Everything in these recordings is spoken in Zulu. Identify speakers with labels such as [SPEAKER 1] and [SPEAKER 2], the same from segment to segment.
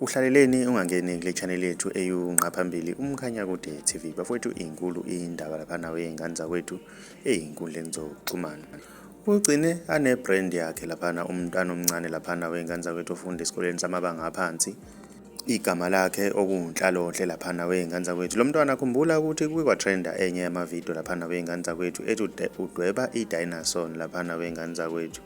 [SPEAKER 1] Uhlaleleni ungangeni kule channel yethu eyunqaphambili umkhanya kude TV. Bafowethu inkulu indaba lapha wey'ngane zakwethu ey'nkundleni zokuxhumana. Ugcine ane-brand yakhe lapha umntwana omncane lapha wey'ngane zakwethu ofunda esikoleni samabanga aphansi. Igama lakhe okuwunhlalonhle lapha wey'ngane zakwethu. Lo mntwana akhumbula ukuthi kwatrenda enye yamavidiyo lapha wey'ngane zakwethu ethi udweba i-Dannasoli lapha wey'ngane zakwethu.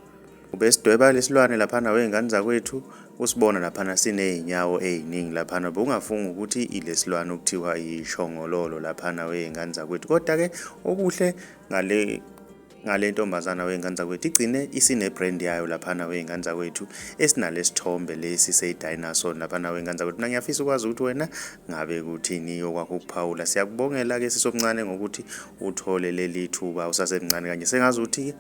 [SPEAKER 1] Ubesidweba lesilwane lapha wey'ngane zakwethu usibona lapha siney'nyawo ey'ningi lapha bungafunga ukuthi ilesilwane okuthiwa ishongololo lapha wey'ngane zakwethu. Kodwa-ke okuhle ngale ntombazana wey'ngane zakwethu igcine isine-brand yayo lapha wey'ngane zakwethu esinalesithombe lesi seyi-Dannasoli lapha wey'ngane zakwethu. Mina ngiyafisa ukwazi ukuthi wena ngabe kuthini okwakho ukuphawula. Siyakubongela-ke sisobncane ngokuthi uthole leli thuba usasemncane kanje. Sengazi ukuthi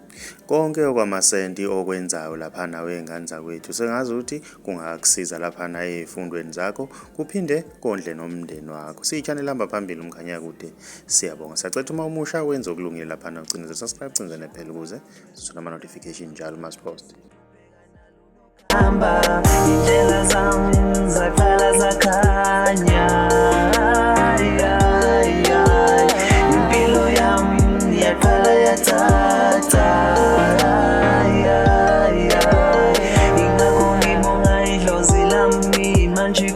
[SPEAKER 1] konke okwamasenti okwenzayo lapha wey'ngane zakwethu sengazi ukuthi kungakusiza lapha ey'fundweni zakho kuphinde kondle nomndeni wakho. Siyi-channel hamba phambili umkhanya kude. Siyabonga. Siyacela uma umusha wenze okulungile lapha ugcine subscribe phela ukuze sithole ama-notification njalo masipost.
[SPEAKER 2] Hamba indlela zami zaqala zakhanya, impilo yami yaqala yathatha, ingakho ngibonga idlozi lami manje